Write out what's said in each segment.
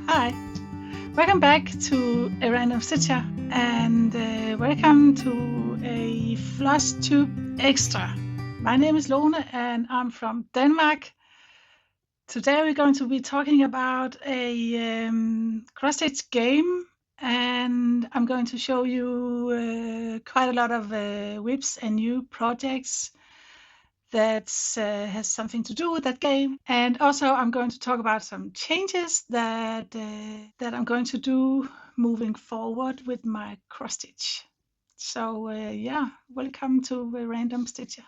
Hi, welcome back to a random stitcher and welcome to a FLOSSTUBE Extra. My name is Lone and I'm from Denmark. Today we're going to be talking about a cross stitch game, and I'm going to show you quite a lot of whips and new projects that has something to do with that game. And also I'm going to talk about some changes that I'm going to do moving forward with my cross stitch. So yeah, welcome to Random Stitcher.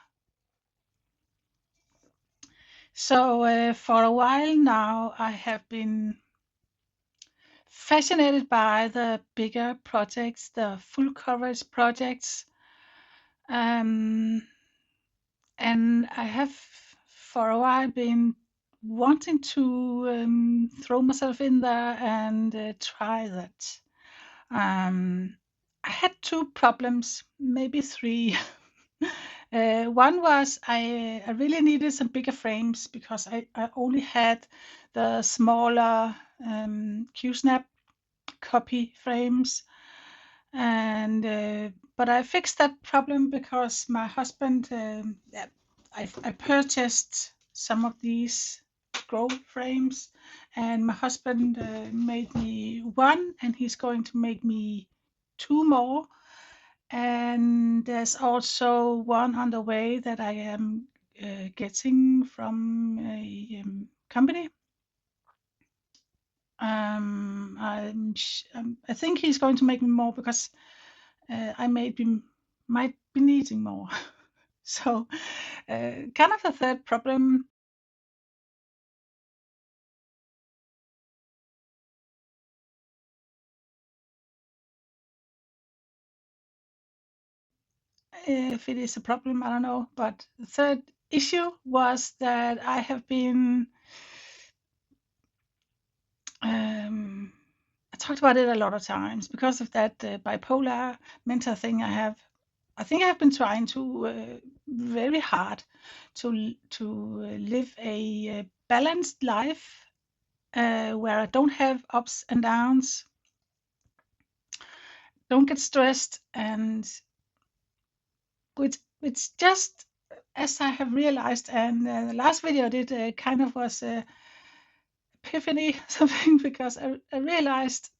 So for a while now I have been fascinated by the bigger projects, the full coverage projects. Um, and I have for a while been wanting to throw myself in there and try that. Um, I had two problems, maybe three. One was I really needed some bigger frames because I only had the smaller Q-snap copy frames, and but I fixed that problem because my husband, yeah, I purchased some of these grow frames, and my husband made me one, and he's going to make me two more. And there's also one on the way that I am getting from a company. I think he's going to make me more because I might be needing more. So, kind of a third problem. If it is a problem, I don't know. But the third issue was that I have been. I talked about it a lot of times because of that bipolar mental thing I have. I think I've been trying to very hard to live a balanced life where I don't have ups and downs, don't get stressed, and which just as I have realized, and the last video I did kind of was a epiphany something because I realized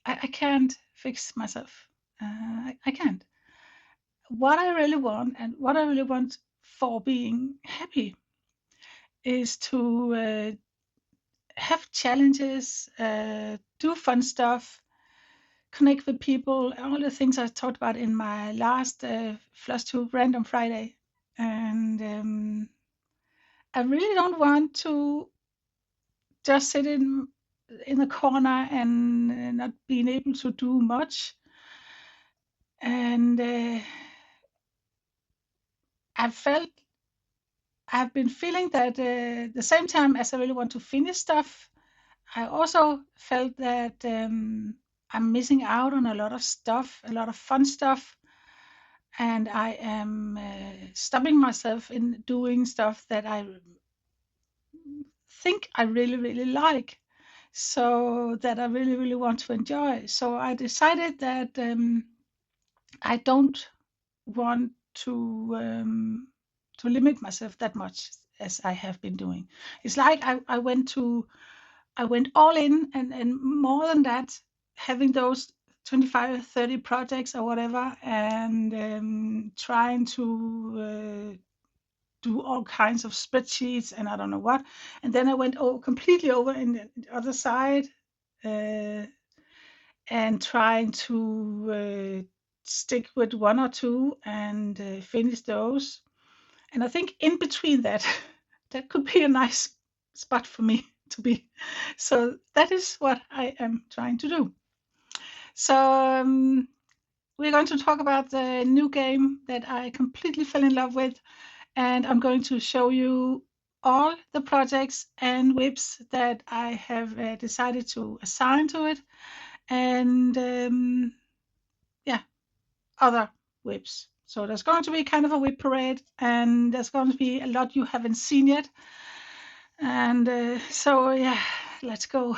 I can't fix myself. I can't. What I really want and what I really want for being happy is to have challenges, do fun stuff, connect with people, all the things I talked about in my last FLOSSTUBE Random Friday. And I really don't want to just sit in a corner and not being able to do much. And I felt I've been feeling that the same time as I really want to finish stuff, I also felt that I'm missing out on a lot of stuff, a lot of fun stuff, and I am stopping myself in doing stuff that I think I really, really like, so that I really, really want to enjoy. So I decided that I don't want to limit myself that much as I have been doing. It's like I went all in, and more than that, having those 25, 30 projects or whatever, and trying to do all kinds of spreadsheets and I don't know what. And then I went completely over in the other side, uh, and trying to stick with one or two and finish those. And I think in between that, that could be a nice spot for me to be. So that is what I am trying to do. So we're going to talk about the new game that I completely fell in love with, and I'm going to show you all the projects and whips that I have decided to assign to it, and yeah, other whips. So there's going to be kind of a whip parade, and there's going to be a lot you haven't seen yet. And so yeah, let's go.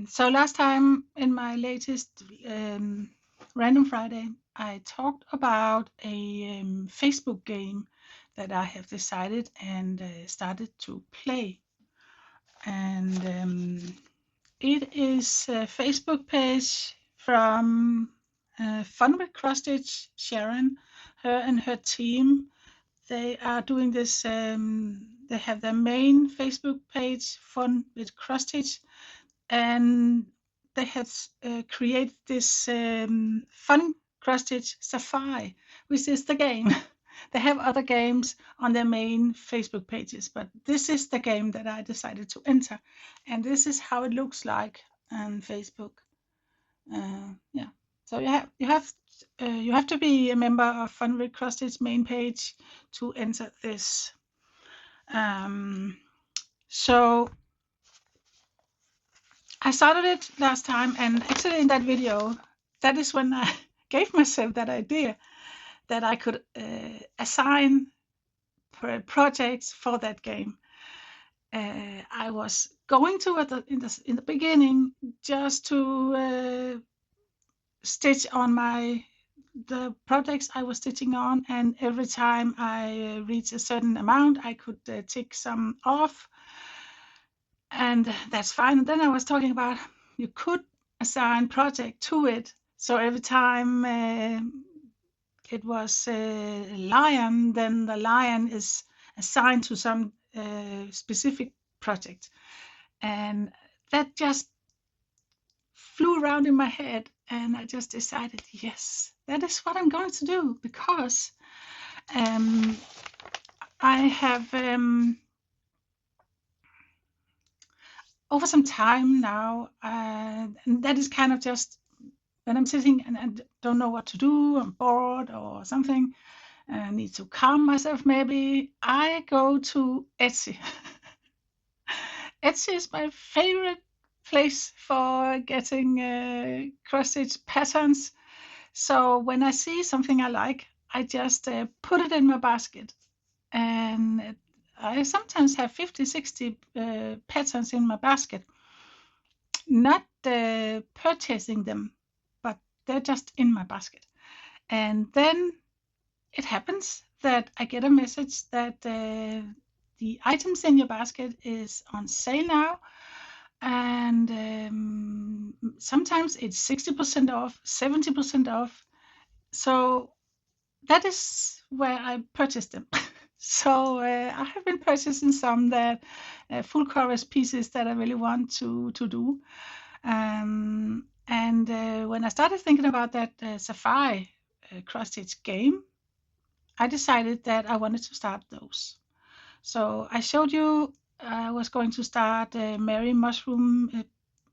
So last time in my latest Random Friday, I talked about a Facebook game that I have decided and started to play. And it is a Facebook page from Fun with Cross Stitch Sharon. Her and her team, they are doing this. They have their main Facebook page, Fun with Cross Stitch, and they have created this fun cross-stitch safari, which is the game. They have other games on their main Facebook pages, but this is the game that I decided to enter, and this is how it looks like on Facebook. Yeah, so you have to be a member of Fun with Cross-Stitch main page to enter this. So I started it last time, and actually in that video, that is when I gave myself that idea that I could assign projects for that game. I was going to it in the beginning just to stitch on the projects I was stitching on, and every time I reach a certain amount, I could tick some off. And that's fine. And then I was talking about you could assign project to it. So every time it was a lion, then the lion is assigned to some specific project. And that just flew around in my head. And I just decided, yes, that is what I'm going to do, because I have over some time now, and that is kind of just when I'm sitting and I don't know what to do, I'm bored or something, and I need to calm myself maybe, I go to Etsy. Etsy is my favorite place for getting cross-stitch patterns. So when I see something I like, I just put it in my basket, and I sometimes have 50, 60 patterns in my basket, not purchasing them, but they're just in my basket. And then it happens that I get a message that the items in your basket is on sale now, and sometimes it's 60% off, 70% off. So that is where I purchased them. So I have been purchasing some that full chorus pieces that I really want to do. And when I started thinking about that Safari cross stitch game, I decided that I wanted to start those. So I showed you I was going to start a Merry Mushroom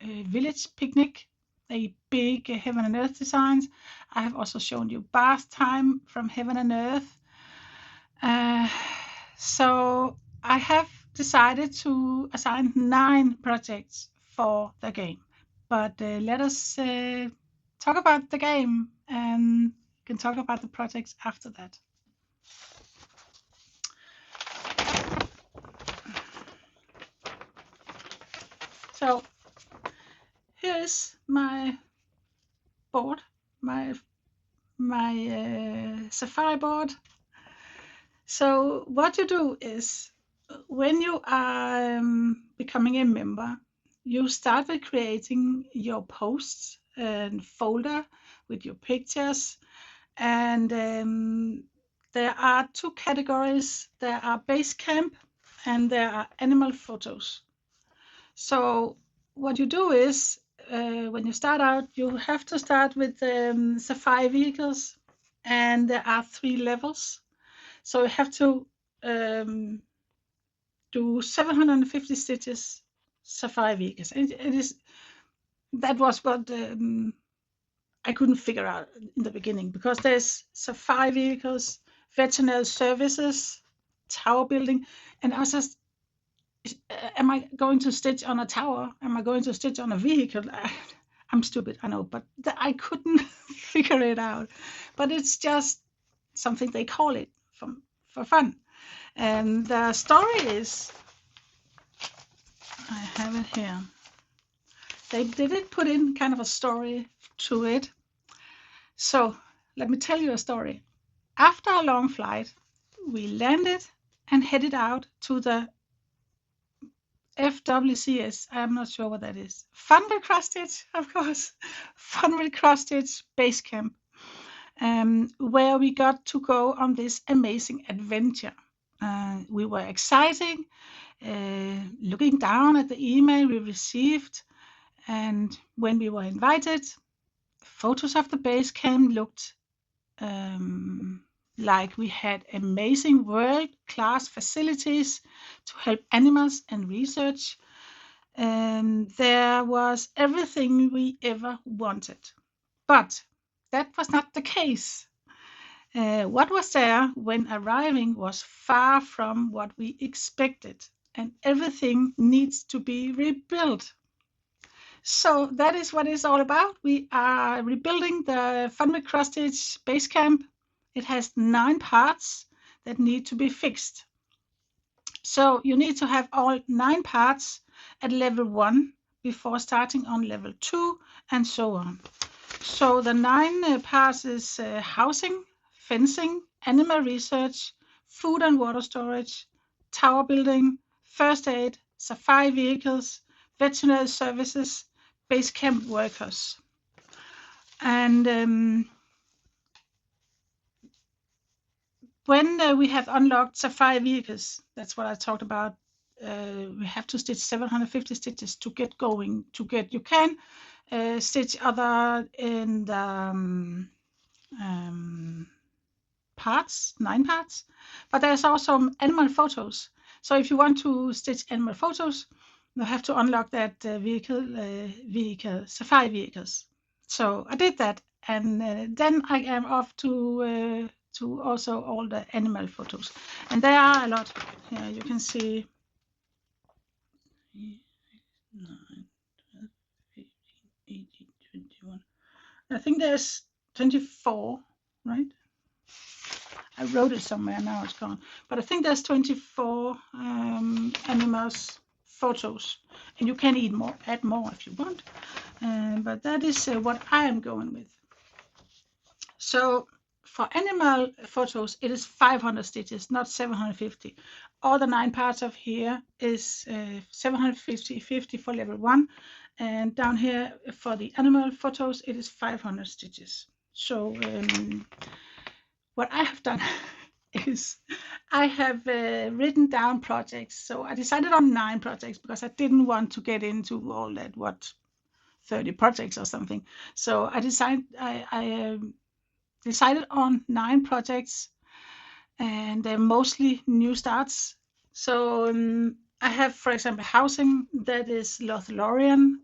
Village Picnic, a big Heaven and Earth designs. I have also shown you Bath Time from Heaven and Earth. So I have decided to assign 9 projects for the game. But let us talk about the game, and we can talk about the projects after that. So here is my board, my Safari board. So what you do is, when you are becoming a member, you start with creating your posts and folder with your pictures, and there are 2 categories. There are base camp and there are animal photos. So what you do is, when you start out, you have to start with Safari vehicles, and there are 3 levels. So you have to do 750 stitches Safari vehicles. That was what I couldn't figure out in the beginning, because there's Safari vehicles, veterinary services, tower building, and I was just, am I going to stitch on a tower? Am I going to stitch on a vehicle? I'm stupid, I know, but I couldn't figure it out. But it's just something they call it for fun. And the story is, I have it here. they did put in kind of a story to it. So let me tell you a story. After a long flight, we landed and headed out to the FWCS. I'm not sure what that is. Funville Cross-Stitch, of course. Funville Cross-Stitch Base Camp, where we got to go on this amazing adventure. We were excited, looking down at the email we received, and when we were invited, photos of the base camp looked like we had amazing world-class facilities to help animals and research. There was everything we ever wanted. But that was not the case. What was there when arriving was far from what we expected, and everything needs to be rebuilt. So that is what it's all about. We are rebuilding the Funville Cross-Stitch base camp. It has 9 parts that need to be fixed. So you need to have all 9 parts at level 1 before starting on level 2 and so on. So the 9 parts is housing, fencing, animal research, food and water storage, tower building, first aid, safari vehicles, veterinary services, base camp workers. And when we have unlocked safari vehicles, that's what I talked about. We have to stitch 750 stitches to get going. You can stitch other in the parts, 9 parts, but there's also animal photos. So if you want to stitch animal photos, you have to unlock that vehicle, safari vehicles. So I did that, and then I am off to also all the animal photos, and there are a lot. Here you can see 9, 12, 15, 18, 21. I think there's 24, right? I wrote it somewhere, now it's gone. But I think there's 24 animals photos, and you can add more if you want. But that is what I am going with. So for animal photos, it is 500 stitches, not 750. All the 9 parts of here is 750, 50 for level 1. And down here for the animal photos, it is 500 stitches. So what I have done is I have written down projects. So I decided on 9 projects because I didn't want to get into all that, 30 projects or something. So I decided on 9 projects, and they're mostly new starts. So I have, for example, housing, that is Lothlorien,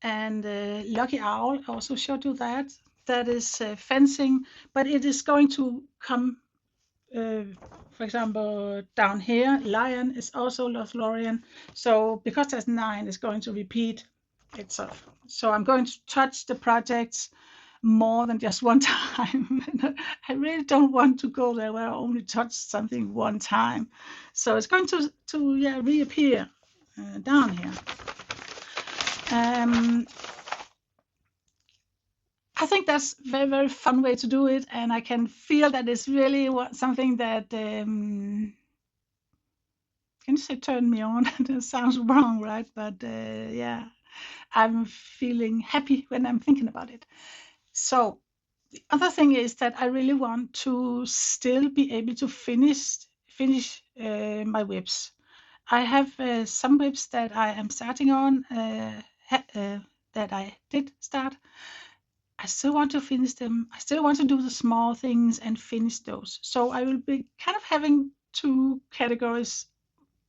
and Lucky Owl, I also showed you that. That is fencing, but it is going to come, for example, down here, Lion is also Lothlorien. So because there's 9, it's going to repeat itself. So I'm going to touch the projects more than just one time. I really don't want to go there where I only touch something one time. So it's going to reappear down here. I think that's a very, very fun way to do it, and I can feel that it's really something that can you say turn me on? That sounds wrong, right? But yeah, I'm feeling happy when I'm thinking about it. So the other thing is that I really want to still be able to finish my whips. I have some whips that I am starting on, that I did start. I still want to finish them. I still want to do the small things and finish those. So I will be kind of having 2 categories,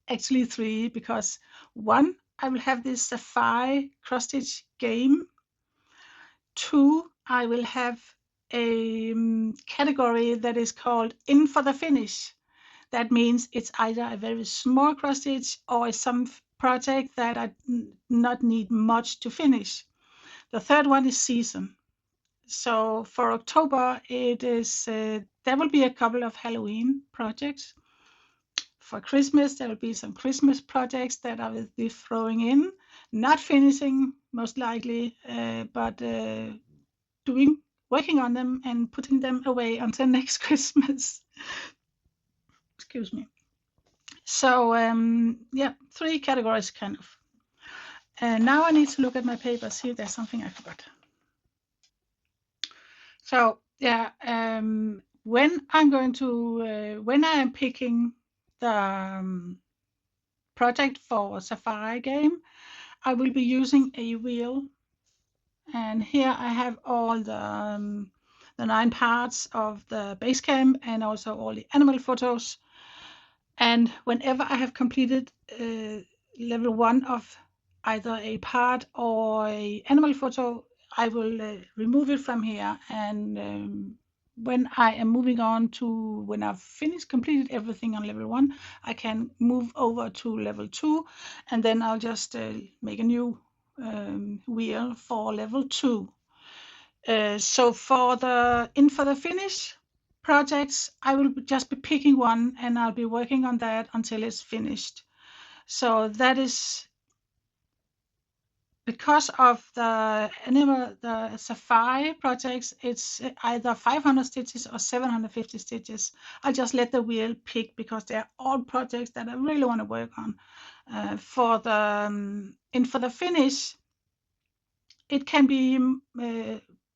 actually 3, because 1, I will have this safari cross-stitch game. 2, I will have a category that is called in for the finish. That means it's either a very small cross stitch or some project that I not need much to finish. The third one is season. So for October, it is there will be a couple of Halloween projects. For Christmas, there will be some Christmas projects that I will be throwing in, not finishing most likely, but working on them and putting them away until next Christmas. Excuse me. So yeah, three categories kind of. And now I need to look at my paper, see if there's something I forgot. So yeah, when I am picking the project for Safari game, I will be using a wheel, and here I have all the 9 parts of the base camp and also all the animal photos. And whenever I have completed level 1 of either a part or a animal photo, I will remove it from here. And when I am moving on to when I've finished completed everything on level 1, I can move over to level 2, and then I'll just make a new wheel for level 2. So for the finish projects, I will just be picking one and I'll be working on that until it's finished. So that is because of the Safari projects, it's either 500 stitches or 750 stitches. I just let the wheel pick because they're all projects that I really want to work on. For the finish, it can be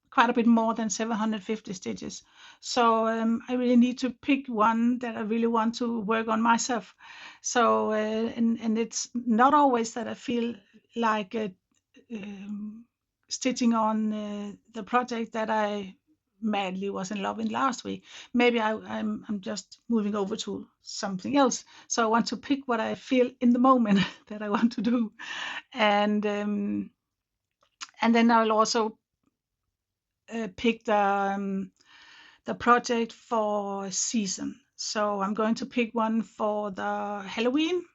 quite a bit more than 750 stitches. So I really need to pick one that I really want to work on myself. So and it's not always that I feel like stitching on the project that I madly was in love with last week. Maybe I'm just moving over to something else. So I want to pick what I feel in the moment that I want to do, and then I'll also pick the project for season. So I'm going to pick one for the Halloween,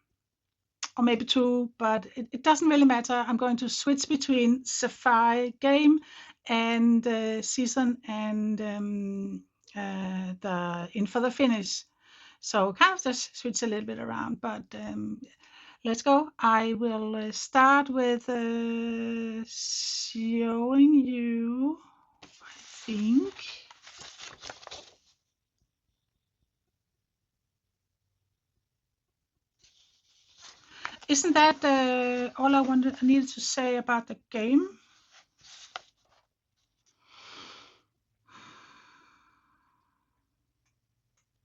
or maybe two, but it doesn't really matter. I'm going to switch between Safari game and season and the in for the finish. So kind of just switch a little bit around, but let's go. I will start with showing you, I think. Isn't that all I needed to say about the game?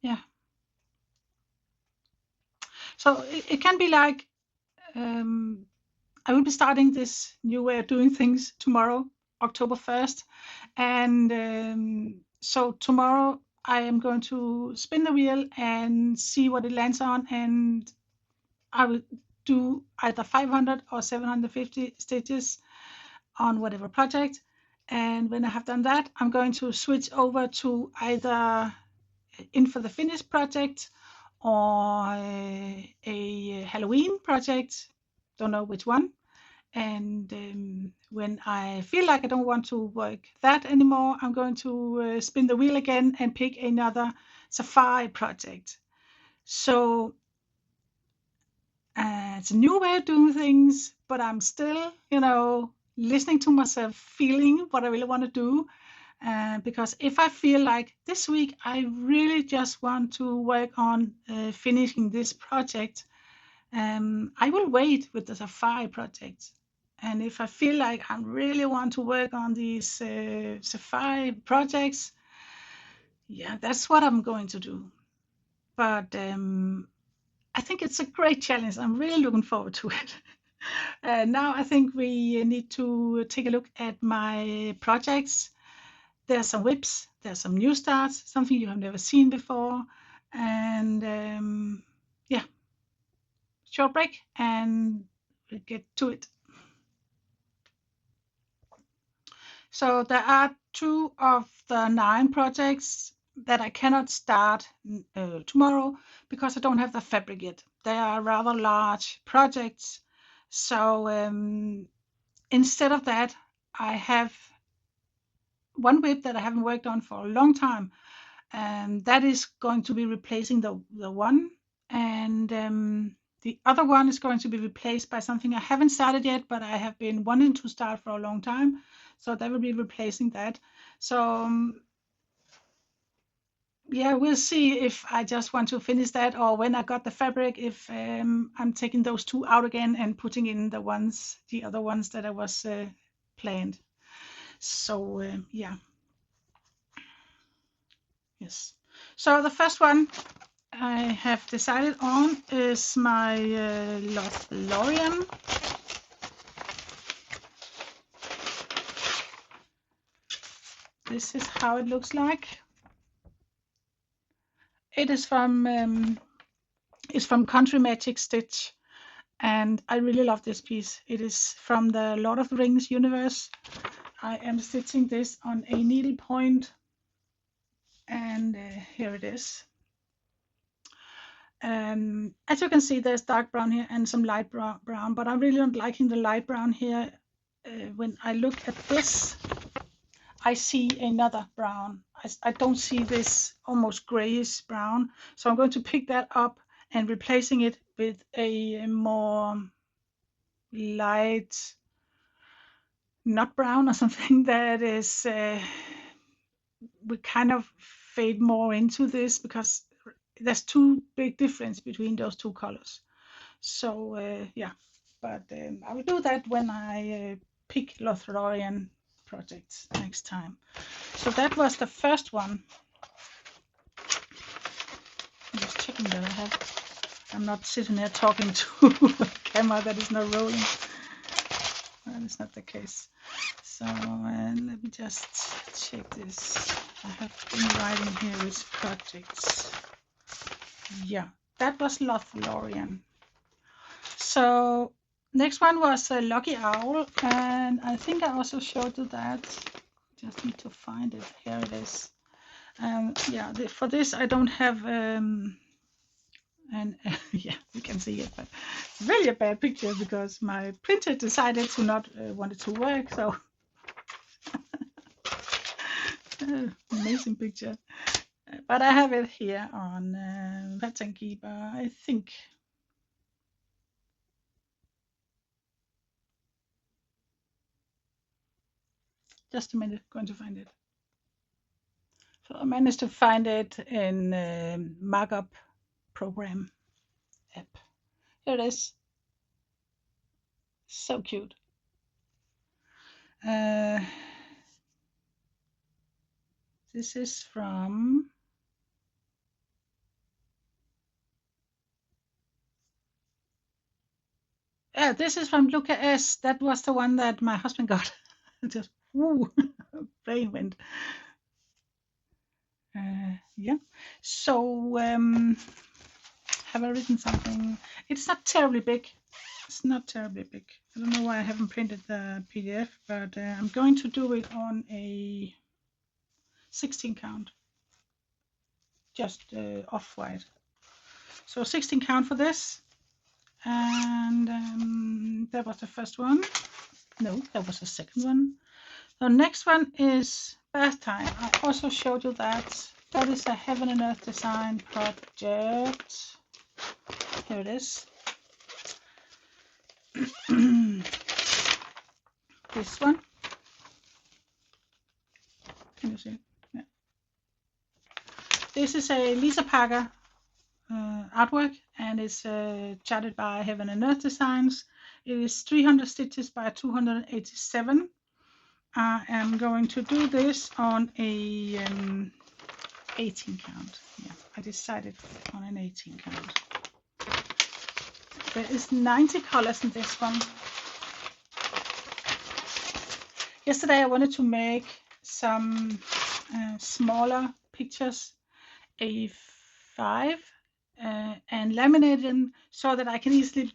Yeah. So it can be like I will be starting this new way of doing things tomorrow, October 1st. And so tomorrow I am going to spin the wheel and see what it lands on. And I will do either 500 or 750 stitches on whatever project. And when I have done that, I'm going to switch over to either in for the finish project or a Halloween project. Don't know which one. And when I feel like I don't want to work that anymore, I'm going to spin the wheel again and pick another Safari project. So it's a new way of doing things, but I'm still, listening to myself, feeling what I really want to do. Because if I feel like this week I really just want to work on finishing this project, I will wait with the Safari project. And if I feel like I really want to work on these Safari projects, yeah, that's what I'm going to do. But I think it's a great challenge. I'm really looking forward to it. Now I think we need to take a look at my projects. There are some whips, there are some new starts, something you have never seen before. And yeah, short break and we'll get to it. So there are 2 of the 9 projects that I cannot start tomorrow because I don't have the fabric yet. They are rather large projects. So instead of that, I have one whip that I haven't worked on for a long time, and that is going to be replacing the one. And the other one is going to be replaced by something I haven't started yet, but I have been wanting to start for a long time. So that will be replacing that. So yeah, we'll see if I just want to finish that, or when I got the fabric, if I'm taking those two out again and putting in the other ones that I was planned. So yeah, yes. So the first one I have decided on is my Lothlorien. This is how it looks like. It is from it's from Country Magic Stitch, and I really love this piece. It is from the Lord of the Rings universe. I am stitching this on a needle point, and here it is. As you can see, there's dark brown here and some light brown, but I'm really not liking the light brown here. When I look at this, I see another brown. I don't see this almost grayish brown, so I'm going to pick that up and replacing it with a more light nut brown or something that is we kind of fade more into this, because there's too big difference between those two colors. So yeah, but I will do that when I pick Lothlorien projects next time. So that was the first one. I'm just checking that I'm not sitting there talking to a camera that is not rolling. That is not the case. So let me just check this. I have been writing here with projects. Yeah, that was Lothlorien. So next one was a Lucky Owl, and I think I also showed you that. Just need to find it. Here it is. Yeah, for this I don't have and yeah, you can see it, but it's really a bad picture because my printer decided to not want it to work. So amazing picture, but I have it here on Pattern Keeper, I think. Just a minute, going to find it. So I managed to find it in markup program app. Here it is. So cute. This is from this is from Luca S. That was the one that my husband got. Just woo, brain went. Yeah. So have I written something? It's not terribly big. It's not terribly big. I don't know why I haven't printed the PDF, but I'm going to do it on a 16 count, just off-white. So 16 count for this, and that was the first one. No, that was the second one. The next one is Bath Time. I also showed you that. That is a Heaven and Earth design project. Here it is. This one. Can you see? Yeah. This is a Lisa Parker artwork, and it's charted by Heaven and Earth Designs. It is 300 stitches by 287. I am going to do this on a 18 count. Yeah, I decided on an 18 count. There is 90 colors in this one. Yesterday I wanted to make some smaller pictures, A5, and laminate them so that I can easily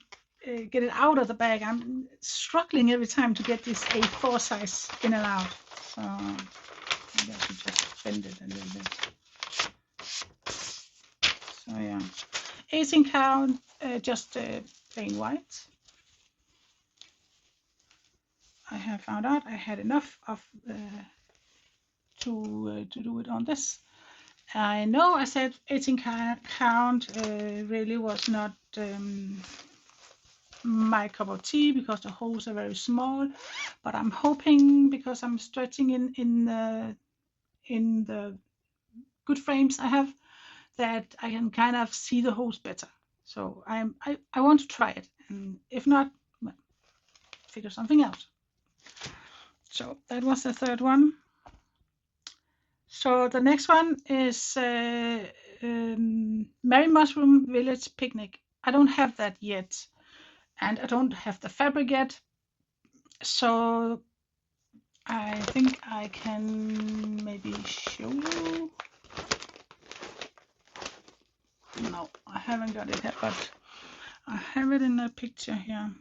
get it out of the bag. I'm struggling every time to get this A4 size in and out. So maybe I should just bend it a little bit. So yeah, 18 count, just plain white. I have found out I had enough of to do it on this, I know I said 18 count really was not my cup of tea because the holes are very small, but I'm hoping, because I'm stretching in the good frames I have, that I can kind of see the holes better. So I want to try it, and if not, well, figure something out. So that was the third one. So the next one is Merry Mushroom Village Picnic. I don't have that yet, and I don't have the fabric yet. So I think I can maybe show you. No, I haven't got it yet, but I have it in a picture here.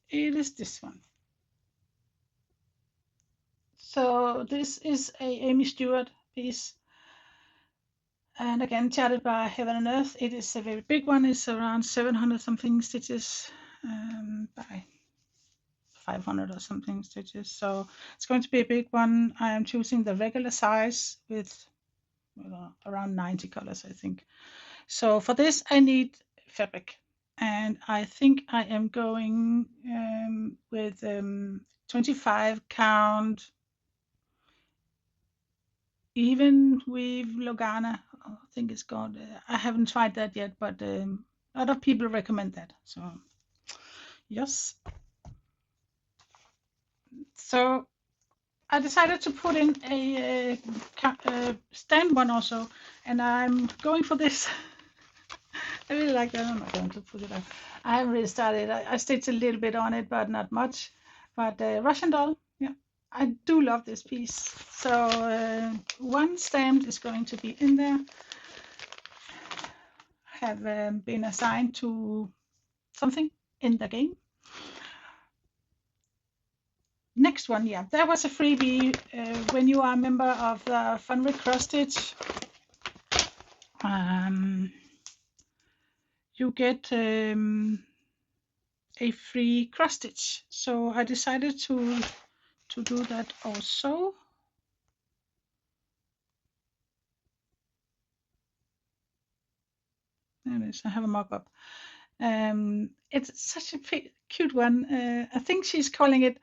It is this one. So this is a Amy Stewart piece, and again charted by Heaven and Earth. It is a very big one. It's around 700 something stitches by 500 or something stitches. So it's going to be a big one. I am choosing the regular size with around 90 colors, I think. So for this I need fabric, and I think I am going with 25 count even with Logana. I think it's called. I haven't tried that yet, but a lot of people recommend that. So yes. So I decided to put in a stand one also, and I'm going for this. I really like that. I'm not going to put it up. I haven't really started. I stitched a little bit on it, but not much. But Russian doll, yeah, I do love this piece. So one stamp is going to be in there. Have been assigned to something in the game. Next one, yeah, that was a freebie. When you are a member of the Fun with Cross Stitch, you get a free cross stitch. So I decided to do that also. There it is. I have a mock-up. It's such a cute one. I think she's calling it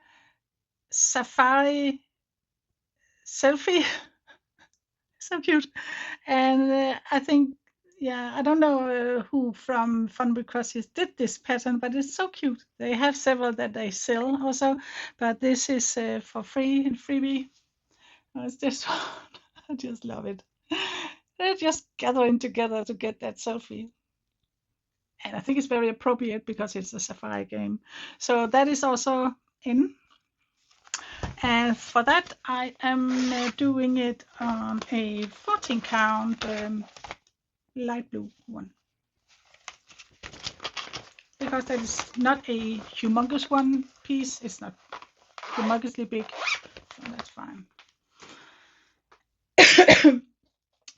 Safari Selfie. So cute. And I think, yeah, I don't know who from Fun with Crosses did this pattern, but it's so cute. They have several that they sell also, but this is for free and freebie. It's this one. I just love it. They're just gathering together to get that selfie. And I think it's very appropriate because it's a safari game. So that is also in. And for that, I am doing it on a 14 count light blue one. Because that is not a humongous one piece. It's not humongously big. So that's fine.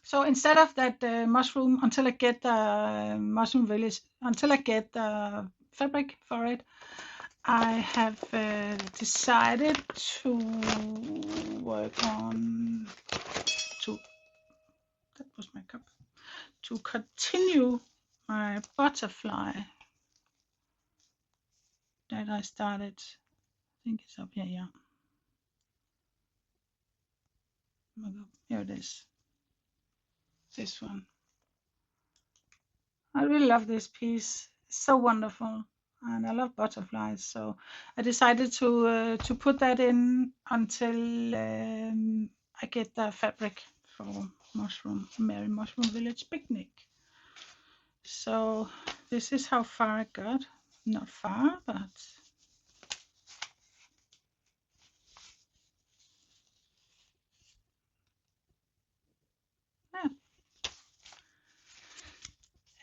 So instead of that mushroom, until I get the mushroom village, until I get the fabric for it, I have decided to work on that was my cup, to continue my butterfly that I started. I think it's up here, yeah. Here it is. This one. I really love this piece. It's so wonderful, and I love butterflies. So I decided to put that in until I get the fabric for Merry Mushroom Village Picnic. So this is how far I got. Not far, but yeah.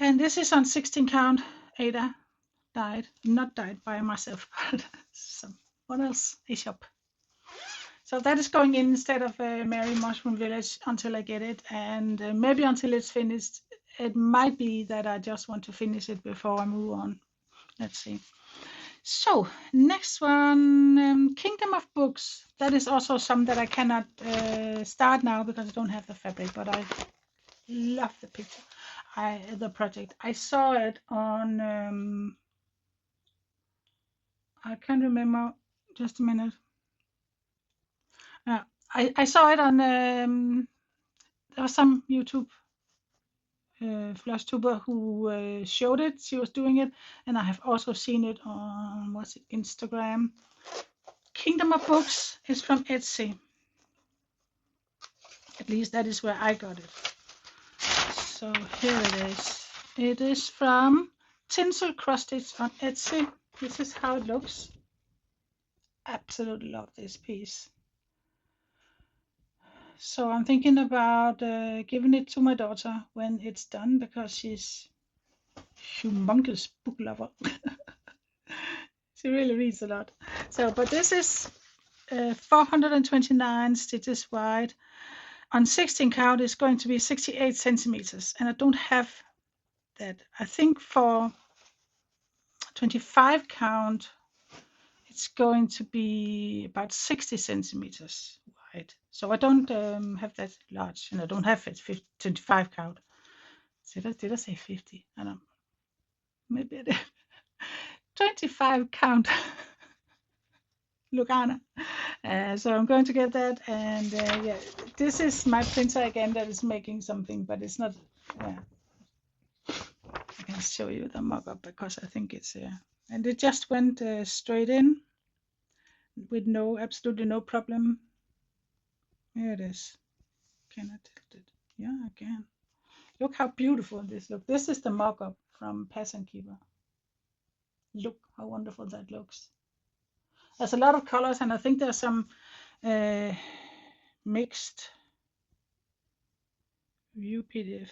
And this is on 16 count. Ada dyed, not dyed by myself, but someone else, a shop. So that is going in instead of Merry Mushroom Village until I get it, and maybe until it's finished. It might be that I just want to finish it before I move on. Let's see. So next one, Kingdom of Books. That is also some that I cannot start now because I don't have the fabric, but I love the picture. The project. I saw it on. I can't remember. Just a minute. Uh, I saw it on. There was some YouTube FLOSSTUBER who showed it. She was doing it, and I have also seen it on what's it, Instagram. Kingdom of Books is from Etsy. At least that is where I got it. So here it is. It is from Tinsel Cross Stitch on Etsy. This is how it looks. Absolutely love this piece. So I'm thinking about giving it to my daughter when it's done because she's humongous book lover. She really reads a lot. So, but this is 429 stitches wide. On 16 count, it's going to be 68 centimeters, and I don't have that. I think for 25 count, it's going to be about 60 centimeters wide. So I don't have that large, and I don't have it 25 count. Did I say 50? I don't know. Maybe I did. 25 count. Lugana. So I'm going to get that, and yeah, this is my printer again that is making something, but it's not. I can show you the mock-up because I think it's and it just went straight in with absolutely no problem. Here it is. Can I tilt it? Yeah, I can. Look how beautiful this looks. This is the mock-up from Pattern Keeper. Look how wonderful that looks. There's a lot of colors, and I think there's some mixed view PDF.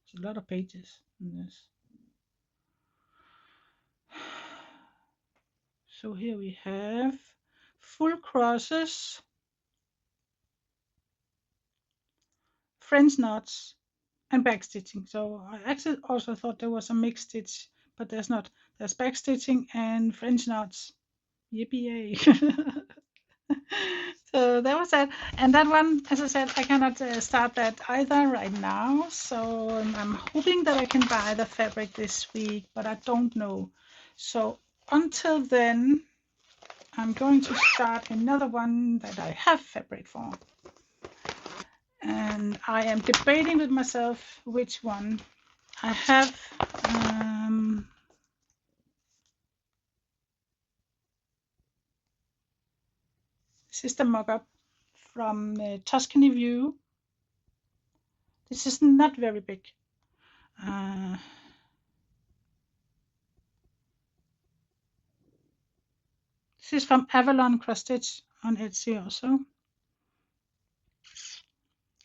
There's a lot of pages in this. So here we have full crosses, French knots, and back stitching. So I actually also thought there was a mixed stitch, but there's not. There's back stitching and French knots. Yippee! So that was that. And that one, as I said, I cannot start that either right now. So I'm hoping that I can buy the fabric this week, but I don't know. So until then, I'm going to start another one that I have fabric for. And I am debating with myself which one. I have this is the mock-up from Tuscany View. This is not very big. This is from Avalon Cross Stitch on Etsy also.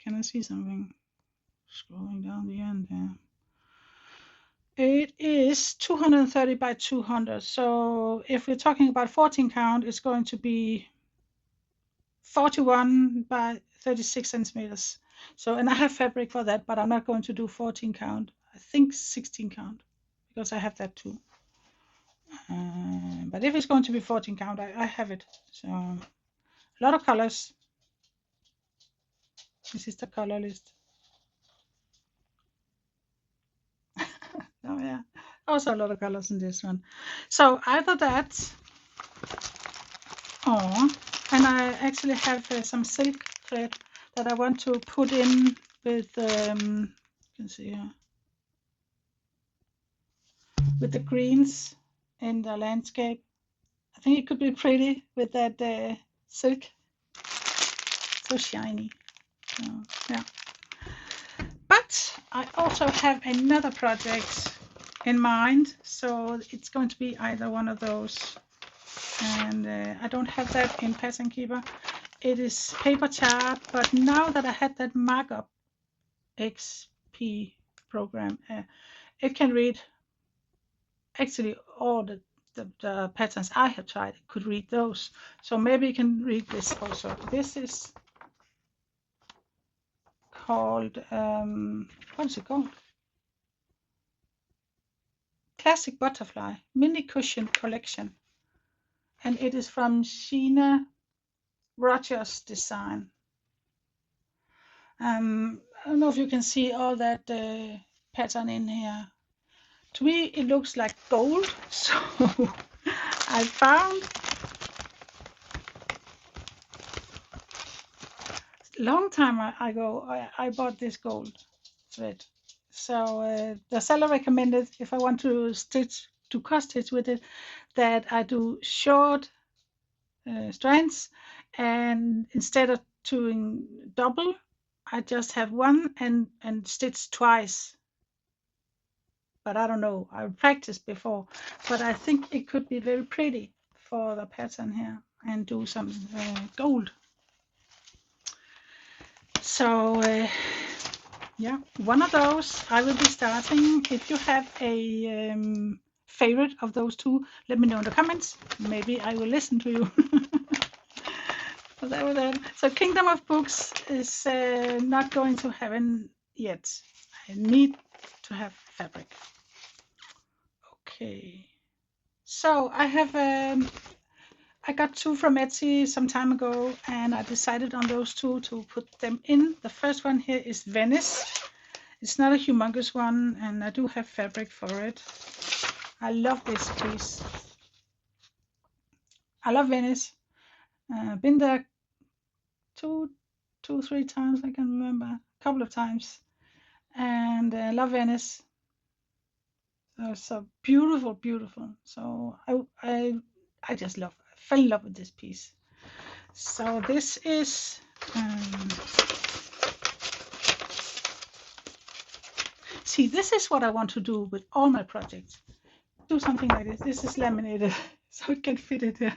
Can I see something? Scrolling down the end there. It is 230 by 200. So if we're talking about 14 count, it's going to be 41 by 36 centimeters. So, and I have fabric for that, but I'm not going to do 14 count. I think 16 count because I have that too. But if it's going to be 14 count, I have it. So a lot of colors. This is the color list. Oh yeah, also a lot of colors in this one. So either that, and I actually have some silk thread that I want to put in with, you can see here, with the greens in the landscape. I think it could be pretty with that silk, so shiny. So, yeah. But I also have another project in mind, so it's going to be either one of those. And I don't have that in Pattern Keeper. It is paper chart, but now that I had that markup XP program, it can read actually all the patterns I have tried. It could read those, so maybe you can read this also. This is called what is it called? Classic Butterfly Mini Cushion Collection, and it is from Sheena Rogers Design. I don't know if you can see all that pattern in here. To me, it looks like gold, so I found long time ago I bought this gold thread. So the seller recommended if I want to cross stitch with it, that I do short strands, and instead of doing double, I just have one and stitch twice. But I don't know, I practiced before, but I think it could be very pretty for the pattern here, and do some gold. So yeah, one of those I will be starting. If you have a favorite of those two, let me know in the comments. Maybe I will listen to you. So that was it. So Kingdom of Books is not going to heaven yet. I need to have fabric. Okay. So I have I got two from Etsy some time ago, and I decided on those two to put them in. The first one here is Venice. It's not a humongous one, and I do have fabric for it. I love this piece. I love Venice. Been there two, 3 times, I can remember, a couple of times, and I love Venice. So beautiful, beautiful. So I just fell in love with this piece. So this is see, this is what I want to do with all my projects. Do something like this. This is laminated, so it can fit it here.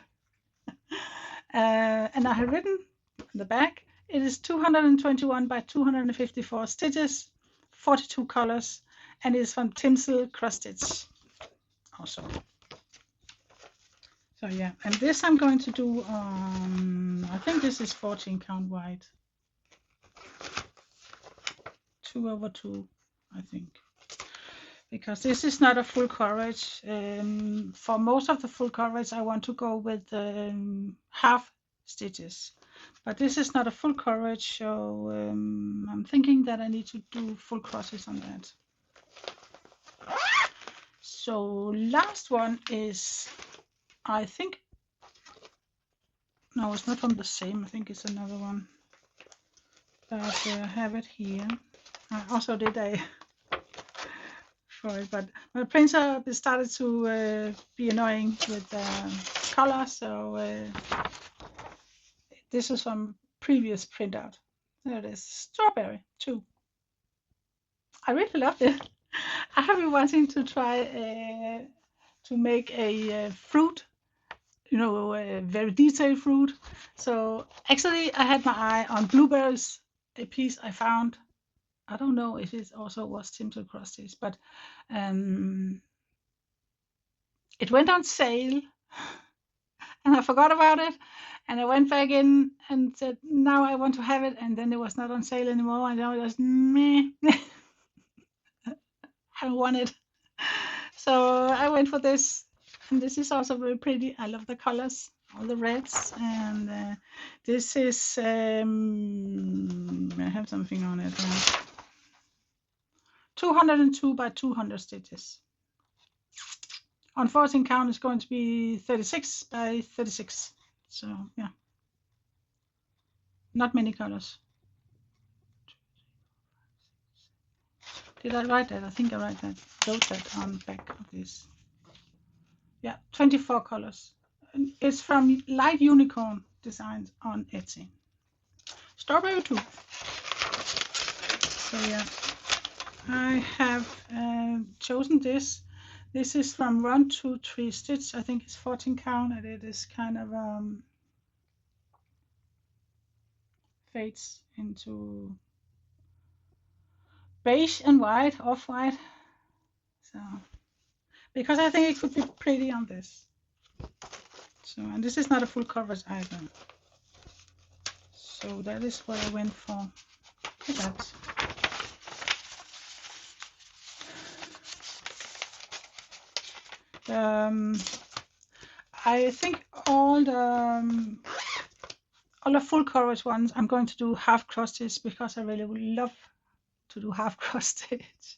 And I have written on the back, it is 221 by 254 stitches, 42 colors, and it is from Tinsel Cross Stitch also. So yeah, and this I'm going to do on, I think this is 14 count wide. 2/2, I think. Because this is not a full coverage. For most of the full coverage, I want to go with half stitches. But this is not a full coverage, so I'm thinking that I need to do full crosses on that. So last one is, I think, no, it's not from the same. I think it's another one. But I have it here. I also did a for it, but my printer started to be annoying with color, so this is from previous printout. There it is, strawberry too. I really loved it. I have been wanting to try to make a fruit, you know, a very detailed fruit. So actually I had my eye on blueberries, a piece I found. I don't know if it also was Tinsel Cross Stitch, but it went on sale and I forgot about it, and I went back in and said now I want to have it, and then it was not on sale anymore, and I was meh. I don't want it. So I went for this, and this is also very pretty. I love the colors, all the reds, and this is I have something on it. 202 by 200 stitches. On 14 count is going to be 36 by 36. So yeah, not many colors. Did I write that? I think I wrote that on the back of this. Yeah, 24 colors. It's from Light Unicorn Designs on Etsy. Strawberry too. So yeah, I have chosen this. This is from Run 2 3 Stitch. I think it's 14 count, and it is kind of fades into beige and white, off-white. So because I think it could be pretty on this. So, and this is not a full coverage either. So that is what I went for. Look at that. I think all the full coverage ones I'm going to do half cross stitch because I really would love to do half cross stitch.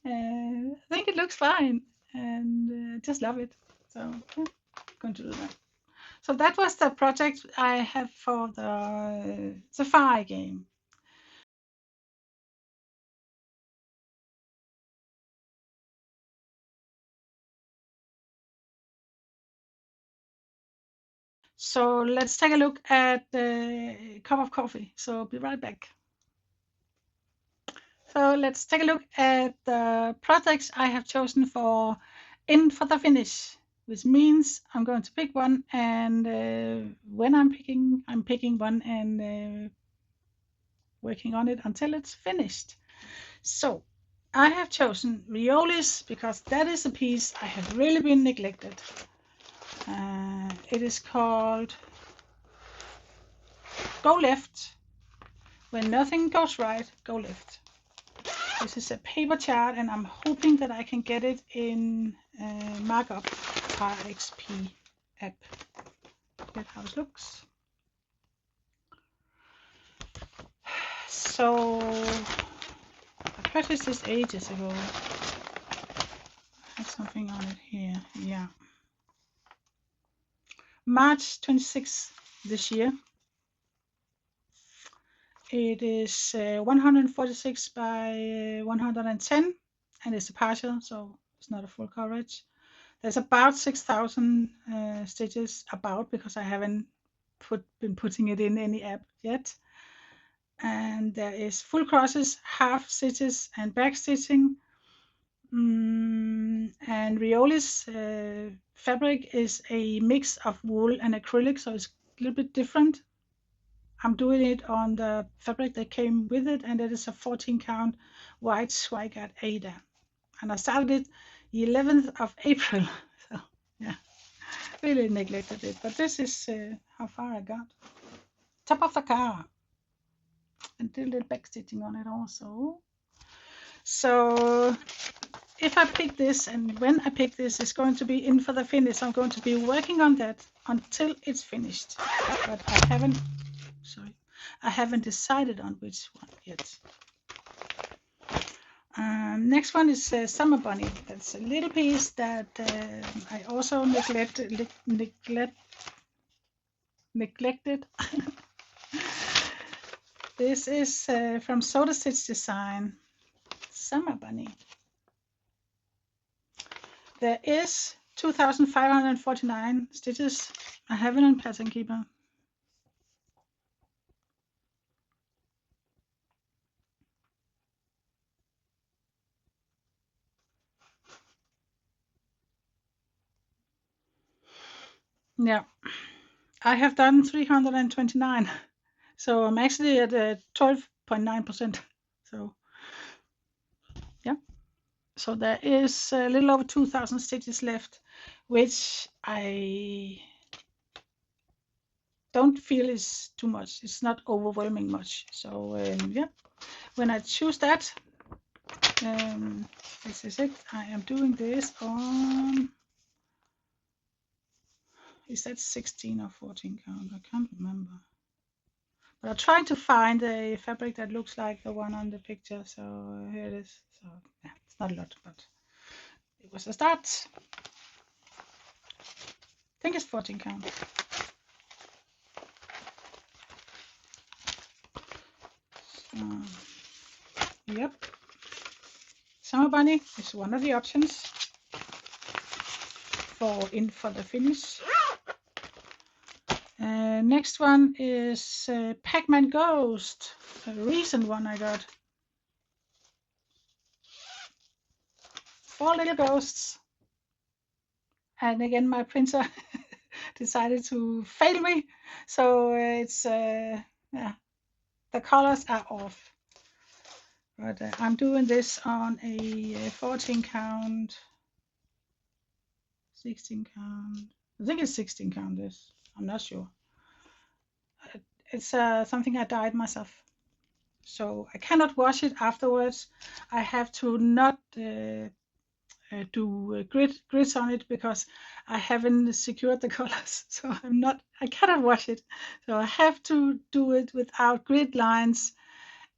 I think it looks fine and just love it. So yeah, I'm going to do that. So that was the project I have for the Safari game. So let's take a look at the cup of coffee. So be right back. So let's take a look at the projects I have chosen for in for the finish, which means I'm going to pick one, and when I'm picking one and working on it until it's finished. So I have chosen Riolis because that is a piece I have really been neglected. It is called Go Left. When nothing goes right, go left. This is a paper chart, and I'm hoping that I can get it in markup RXP app. Look how it looks. So I purchased this ages ago. I have something on it here. Yeah. March 26th this year. It is 146 by 110, and it's a partial, so it's not a full coverage. There's about 6,000 stitches about, because I haven't been putting it in any app yet. And there is full crosses, half stitches, and back stitching. And Riolis fabric is a mix of wool and acrylic, so it's a little bit different. I'm doing it on the fabric that came with it, and it is a 14 count white Schweigert Ada. And I started it the 11th of April. So yeah, really neglected it. But this is how far I got. Top of the car. And did a little back stitching on it also. So if I pick this, and when I pick this, it's going to be in for the finish. I'm going to be working on that until it's finished. But I haven't decided on which one yet. Next one is Summer Bunny. That's a little piece that I also neglected. This is from Soda Stitch Design, Summer Bunny. There is 2,549 stitches. I have it on Pattern Keeper. Yeah, I have done 329, so I'm actually at 12.9%. So yeah, so there is a little over 2,000 stitches left, which I don't feel is too much. It's not overwhelming much. So yeah, when I choose that, this is it. I am doing this on, is that 16 or 14 count? I can't remember. But I'm trying to find a fabric that looks like the one on the picture. So here it is. So yeah, it's not a lot, but it was a start. I think it's 14 count. So, yep. Summer Bunny is one of the options for in for the finish. Next one is Pac-Man Ghost, a recent one I got. 4 little ghosts. And again, my printer decided to fail me. So it's, yeah, the colors are off. But I'm doing this on a 14 count, 16 count. I think it's 16 count this. I'm not sure. It's something I dyed myself. So I cannot wash it afterwards. I have to not do grids on it because I haven't secured the colors, so I cannot wash it. So I have to do it without grid lines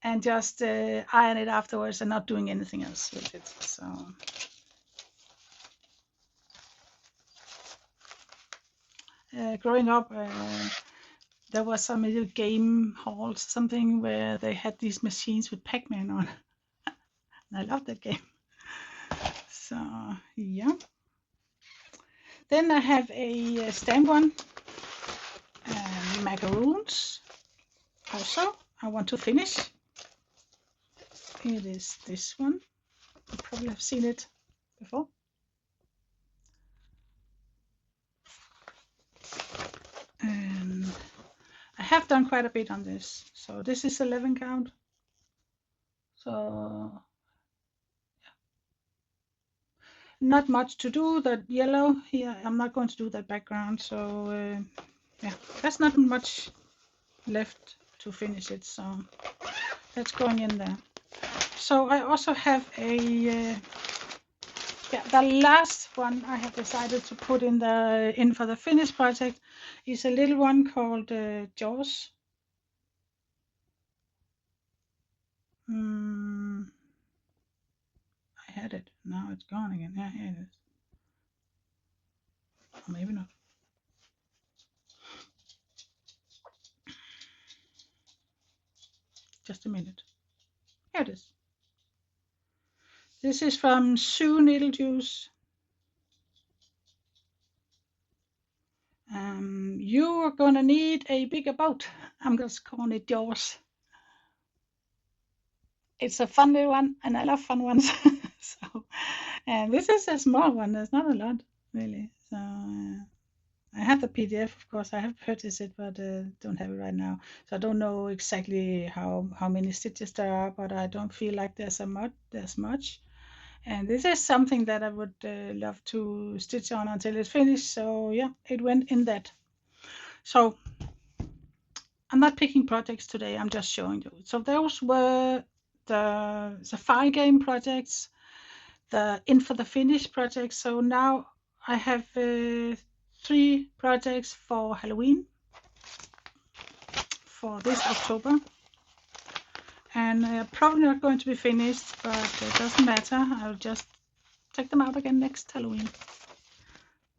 and just iron it afterwards and not doing anything else with it. So growing up, there was some little game halls, something where they had these machines with Pac-Man on. And I loved that game. So yeah. Then I have a stamp one, macaroons. Also, I want to finish. It is this one. You probably have seen it before. And I have done quite a bit on this. So this is 11 count. So not much to do. That yellow here, I'm not going to do that background. So yeah, there's not much left to finish it. So that's going in there. So I also have a the last one I have decided to put in for the finish project is a little one called Jaws. I had it. Now it's gone again. Yeah, here it is. Or maybe not. Just a minute. Here it is. This is from Sue Needle Juice. You are gonna need a bigger boat. I'm just calling it Jaws. It's a fun little one, and I love fun ones. So, and this is a small one. There's not a lot really. So I have the PDF, of course. I have purchased it, but don't have it right now. So I don't know exactly how many stitches there are, but I don't feel like there's much. And this is something that I would love to stitch on until it's finished. So yeah, it went in that. So I'm not picking projects today. I'm just showing you. So those were the Safari game projects, the In for the Finish projects. So now I have 3 projects for Halloween for this October. And they're probably not going to be finished, but it doesn't matter. I'll just take them out again next Halloween.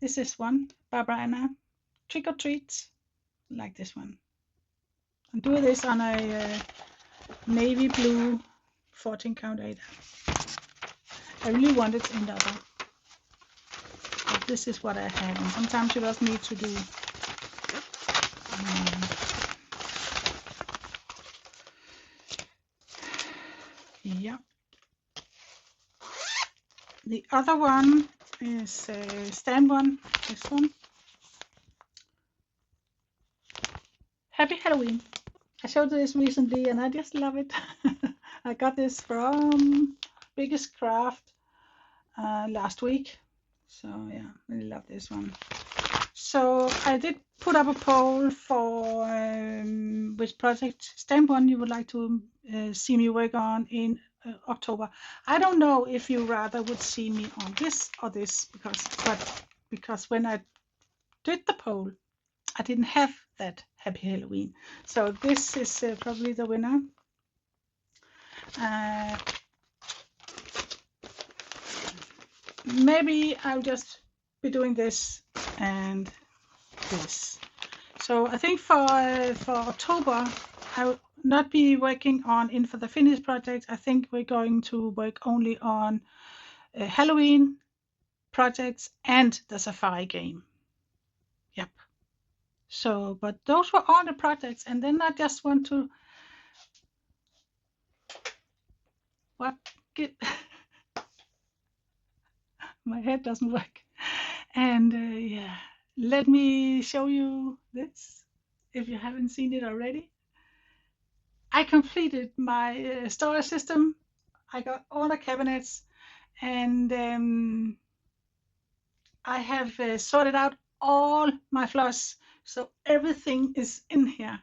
This is one, Barbara Anna, Trick or Treat, like this one. And do this on a navy blue 14 count 8. I really want it in the other. But this is what I have, and sometimes you just need to do yeah. The other one is a stamp one, this one. Happy Halloween. I showed this recently and I just love it. I got this from Biggest Craft last week. So yeah, really love this one. So I did put up a poll for which project stamp one you would like to see me work on in October. I don't know if you rather would see me on this or this, because when I did the poll, I didn't have that Happy Halloween. So this is probably the winner. Maybe I'll just be doing this and this. So I think for October, I will not be working on In for the Finish project. I think we're going to work only on Halloween projects and the Safari game. Yep. So, but those were all the projects, and then I just want to get my head doesn't work, and yeah, let me show you this if you haven't seen it already. I completed my storage system. I got all the cabinets, and I have sorted out all my floss, so everything is in here.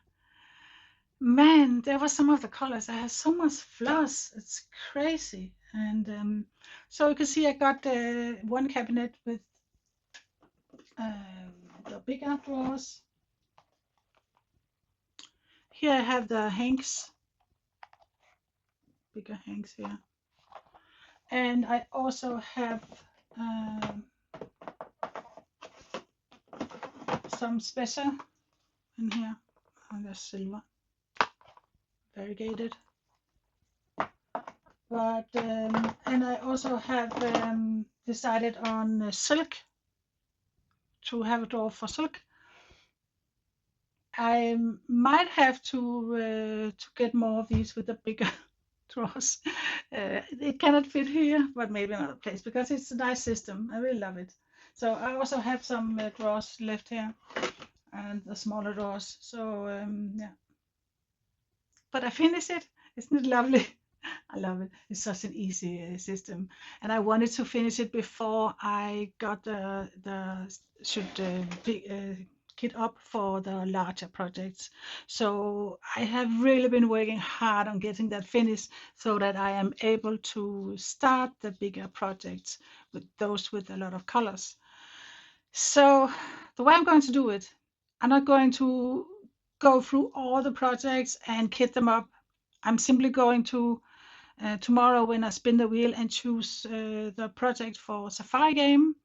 Man, there were some of the colors. I have so much floss. It's crazy. And so you can see I got one cabinet with the bigger drawers. Here I have the hanks, bigger hanks here. And I also have um, some special in here. And there's silver, variegated. But and I also have decided on silk, to have a drawer for silk. I might have to get more of these with the bigger drawers. It cannot fit here, but maybe another place, because it's a nice system. I really love it. So I also have some drawers left here, and the smaller drawers. So yeah, but I finished it. Isn't it lovely? I love it. It's such an easy system, and I wanted to finish it before I got the should kit up for the larger projects. So I have really been working hard on getting that finished, so that I am able to start the bigger projects with those with a lot of colors. So the way I'm going to do it, I'm not going to go through all the projects and kit them up. I'm simply going to tomorrow, when I spin the wheel and choose the project for Safari game,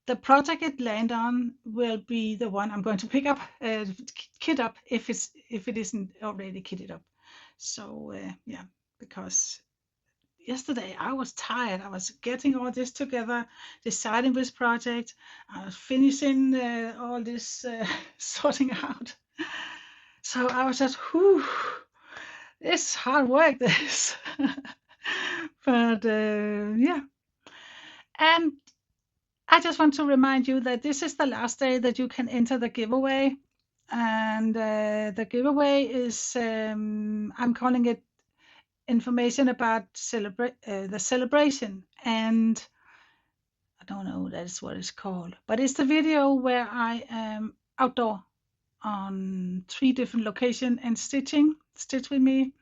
the project it land on will be the one I'm going to pick up, kit up, if it isn't already kitted up. So yeah, because yesterday I was tired. I was getting all this together, deciding which project. I was finishing all this sorting out. So I was just, whew, it's hard work, this. But yeah, and I just want to remind you that this is the last day that you can enter the giveaway. And the giveaway is, I'm calling it information about the celebration. And I don't know, that's what it's called. But it's the video where I am outdoor on 3 different locations and stitch with me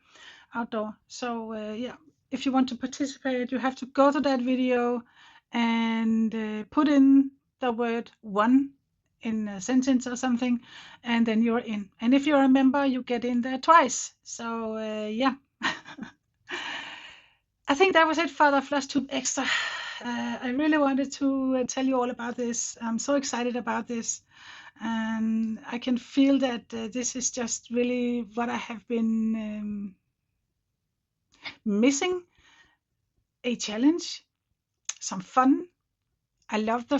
outdoor. So yeah, if you want to participate, you have to go to that video and put in the word one in a sentence or something, and then you're in. And if you're a member, you get in there twice. So yeah. I think that was it for the FLOSSTUBE Extra. I really wanted to tell you all about this. I'm so excited about this, and I can feel that this is just really what I have been missing, a challenge, some fun. I love the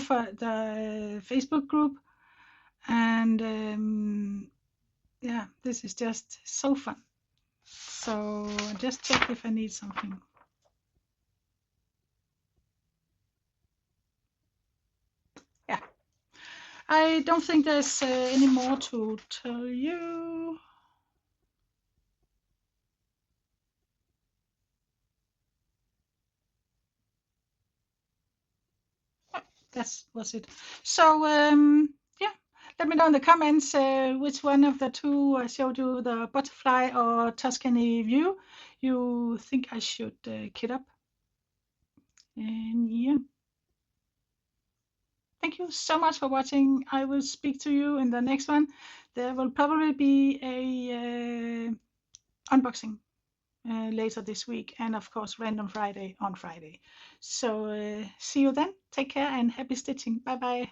Facebook group, and yeah, this is just so fun. So just check if I need something. Yeah, I don't think there's any more to tell you. That was it. So yeah, let me know in the comments which one of the two I showed you, the butterfly or Tuscany view, you think I should kit up. And yeah, thank you so much for watching. I will speak to you in the next one. There will probably be a unboxing later this week, and of course Random Friday on Friday. So see you then. Take care and happy stitching. Bye bye.